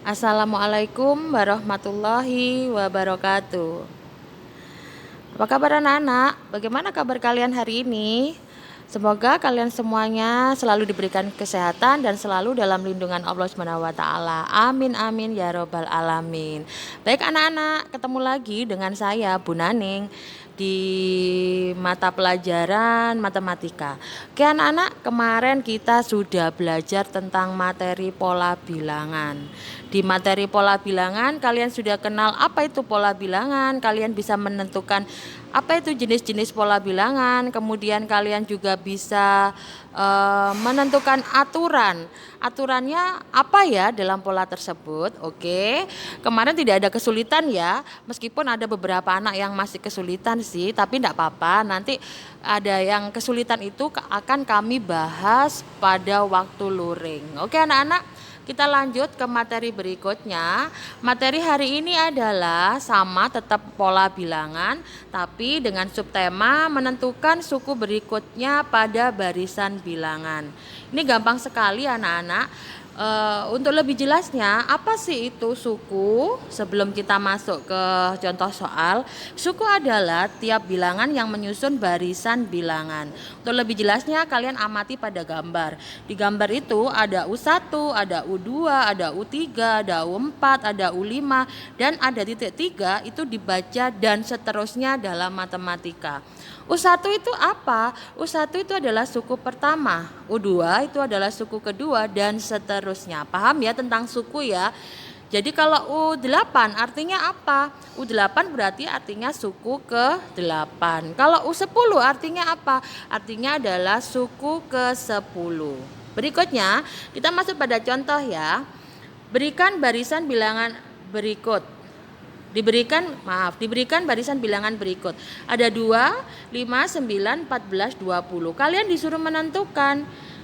Assalamualaikum warahmatullahi wabarakatuh. Apa kabar anak-anak? Bagaimana kabar kalian hari ini? Semoga kalian semuanya selalu diberikan kesehatan dan selalu dalam lindungan Allah Subhanahu wa taala. Amin amin ya robbal alamin. Baik anak-anak, ketemu lagi dengan saya Bu Naning di mata pelajaran matematika. Oke anak-anak, kemarin kita sudah belajar tentang materi pola bilangan. Di materi pola bilangan kalian sudah kenal apa itu pola bilangan, kalian bisa menentukan apa itu jenis-jenis pola bilangan, kemudian kalian juga bisa menentukan aturannya apa ya dalam pola tersebut. Oke, kemarin tidak ada kesulitan ya, meskipun ada beberapa anak yang masih kesulitan sih, tapi tidak apa-apa, nanti ada yang kesulitan itu akan kami bahas pada waktu luring. Oke anak-anak, kita lanjut ke materi berikutnya. Materi hari ini adalah sama, tetap pola bilangan, tapi dengan subtema menentukan suku berikutnya pada barisan bilangan. Ini gampang sekali anak-anak. Untuk lebih jelasnya, apa sih itu suku? Sebelum kita masuk ke contoh soal, suku adalah tiap bilangan yang menyusun barisan bilangan. Untuk lebih jelasnya, kalian amati pada gambar. Di gambar itu ada U1, ada U2, ada U3, ada U4, ada U5, dan ada titik 3 itu dibaca dan seterusnya dalam matematika. U1 itu apa? U1 itu adalah suku pertama, U2 itu adalah suku kedua, dan seterusnya. Paham ya tentang suku ya? Jadi kalau U8 artinya apa? U8 berarti artinya suku ke-8. Kalau U10 artinya apa? Artinya adalah suku ke-10. Berikutnya, kita masuk pada contoh ya. Berikan barisan bilangan berikut. Diberikan barisan bilangan berikut. Ada 2, 5, 9, 14, 20. Kalian disuruh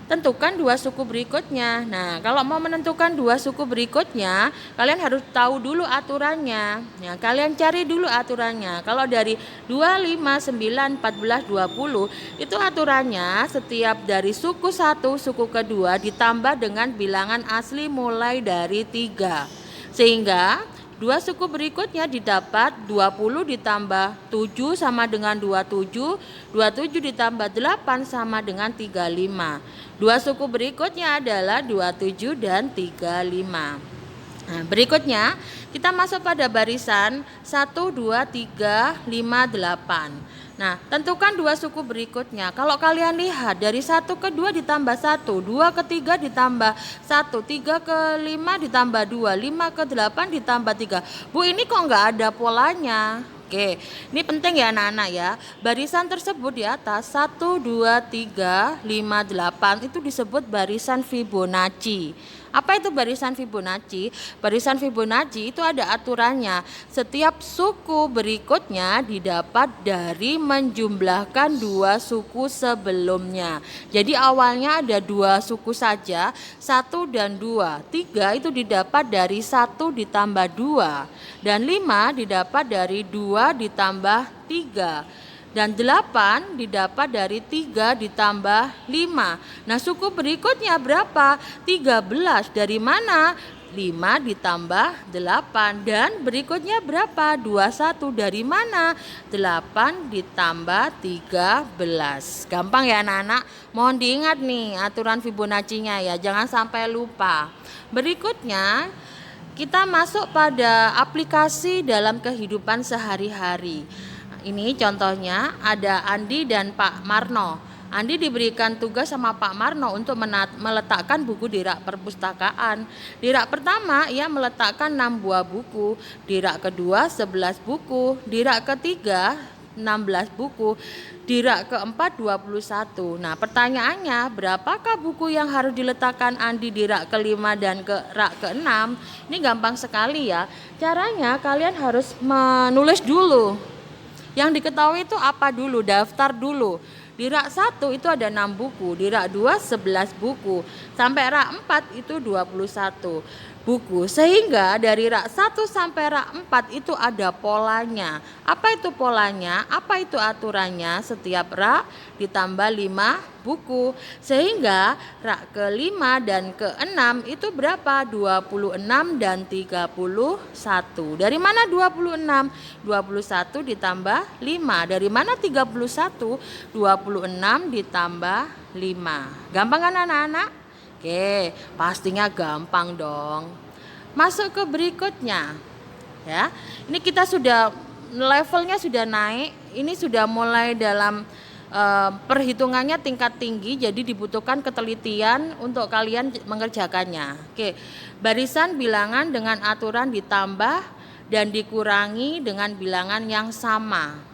tentukan dua suku berikutnya. Nah, kalau mau menentukan dua suku berikutnya, kalian harus tahu dulu aturannya. Ya, kalian cari dulu aturannya. Kalau dari 2, 5, 9, 14, 20, itu aturannya setiap dari suku 1, suku kedua ditambah dengan bilangan asli mulai dari 3. Sehingga dua suku berikutnya didapat 20 ditambah 7 sama dengan 27, 27 ditambah 8 sama dengan 35. Dua suku berikutnya adalah 27 dan 35. Nah, berikutnya kita masuk pada barisan 1, 2, 3, 5, 8. Nah, tentukan dua suku berikutnya. Kalau kalian lihat dari 1 ke 2 ditambah 1, 2 ke 3 ditambah 1, 3 ke 5 ditambah 2, 5 ke 8 ditambah 3. Bu, ini kok nggak ada polanya? Oke, ini penting ya anak-anak ya. Barisan tersebut di atas 1, 2, 3, 5, 8 itu disebut barisan Fibonacci. Apa itu barisan Fibonacci? Barisan Fibonacci itu ada aturannya. Setiap suku berikutnya didapat dari menjumlahkan dua suku sebelumnya. Jadi awalnya ada dua suku saja, 1 dan 2. 3 itu didapat dari 1 ditambah 2. Dan 5 didapat dari 2 ditambah 3. Dan 8 didapat dari 3 ditambah 5. Nah, suku berikutnya berapa? 13. Dari mana? 5 ditambah 8. Dan berikutnya berapa? 21. Dari mana? 8 ditambah 13. Gampang ya anak-anak? Mohon diingat nih aturan Fibonacci-nya ya, jangan sampai lupa. Berikutnya kita masuk pada aplikasi dalam kehidupan sehari-hari. Ini contohnya ada Andi dan Pak Marno. Andi diberikan tugas sama Pak Marno untuk meletakkan buku di rak perpustakaan. Di rak pertama ia meletakkan 6 buah buku, di rak kedua 11 buku, di rak ketiga 16 buku, di rak keempat 21. Nah, pertanyaannya, berapakah buku yang harus diletakkan Andi di rak kelima dan ke rak keenam? Ini gampang sekali ya. Caranya kalian harus menulis dulu. Yang diketahui itu apa dulu? Daftar dulu. Di rak 1 itu ada 6 buku, di rak 2 11 buku, sampai rak 4 itu 21. buku. Sehingga dari rak 1 sampai rak 4 itu ada polanya. Apa itu polanya? Apa itu aturannya? Setiap rak ditambah 5 buku. Sehingga rak ke-5 dan ke-6 itu berapa? 26 dan 31. Dari mana 26? 21 ditambah 5. Dari mana 31? 26 ditambah 5. Gampang kan anak-anak? Oke, pastinya gampang dong. Masuk ke berikutnya. Ya. Ini kita sudah levelnya sudah naik. Ini sudah mulai dalam perhitungannya tingkat tinggi, jadi dibutuhkan ketelitian untuk kalian mengerjakannya. Oke. Barisan bilangan dengan aturan ditambah dan dikurangi dengan bilangan yang sama.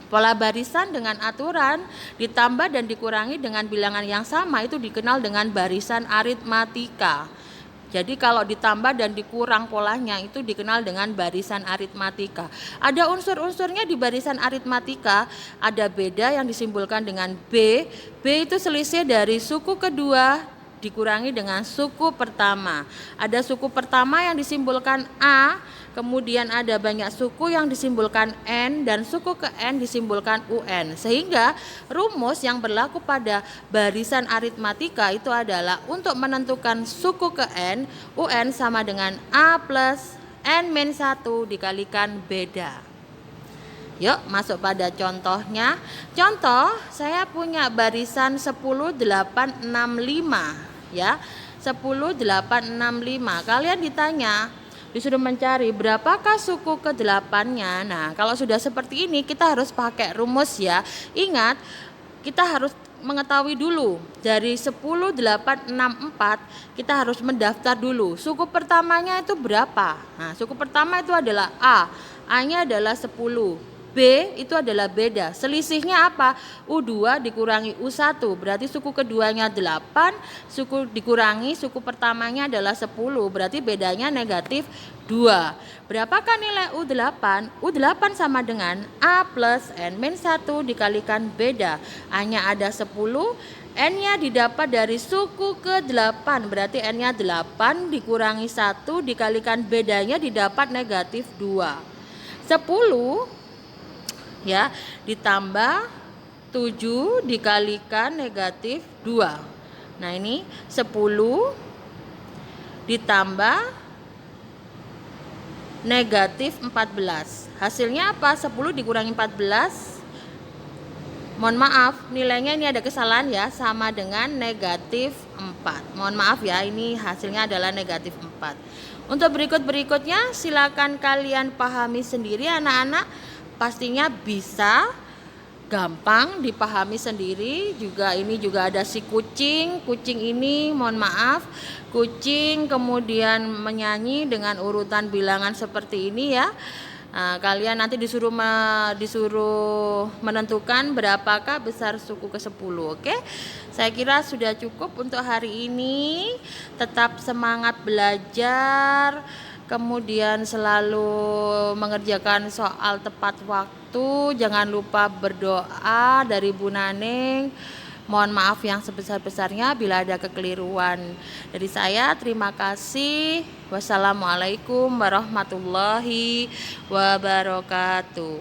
Pola barisan dengan aturan ditambah dan dikurangi dengan bilangan yang sama itu dikenal dengan barisan aritmatika. Jadi kalau ditambah dan dikurang polanya itu dikenal dengan barisan aritmatika. Ada unsur-unsurnya di barisan aritmatika, ada beda yang disimbolkan dengan B. B itu selisih dari suku kedua dikurangi dengan suku pertama. Ada suku pertama yang disimbolkan A, kemudian ada banyak suku yang disimbolkan N, dan suku ke N disimbolkan UN. Sehingga rumus yang berlaku pada barisan aritmatika itu adalah untuk menentukan suku ke N, UN sama dengan A plus N-1 dikalikan beda. Yuk masuk pada contohnya. Contoh, saya punya barisan 10865 ya. 10865. Kalian ditanya, disuruh mencari berapakah suku ke-8-nya. Nah, kalau sudah seperti ini kita harus pakai rumus ya. Ingat, kita harus mengetahui dulu dari 10864 kita harus mendaftar dulu. Suku pertamanya itu berapa? Nah, suku pertama itu adalah A. A-nya adalah 10. B itu adalah beda. Selisihnya apa? U2 dikurangi U1. Berarti suku keduanya 8, suku dikurangi suku pertamanya adalah 10. Berarti bedanya negatif 2. Berapakah nilai U8? U8 sama dengan A plus N-1 dikalikan beda. A-nya ada 10, N-nya didapat dari suku ke-8. Berarti N-nya 8 dikurangi 1 dikalikan bedanya didapat negatif 2. 10 ya ditambah 7 dikalikan negatif 2. Nah ini 10 ditambah negatif 14. Hasilnya apa? 10 dikurangi 14. Mohon maaf, nilainya ini ada kesalahan ya, sama dengan negatif 4. Mohon maaf ya, ini hasilnya adalah negatif 4. Untuk berikutnya silakan kalian pahami sendiri anak-anak. Pastinya bisa gampang dipahami sendiri. Juga ini juga ada si kucing ini mohon maaf, kucing kemudian menyanyi dengan urutan bilangan seperti ini ya. Nah, kalian nanti disuruh menentukan berapakah besar suku ke-10. Oke? Saya kira sudah cukup untuk hari ini. Tetap semangat belajar. Kemudian selalu mengerjakan soal tepat waktu. Jangan lupa berdoa dari Bu Naneng. Mohon maaf yang sebesar-besarnya bila ada kekeliruan. Dari saya terima kasih. Wassalamualaikum warahmatullahi wabarakatuh.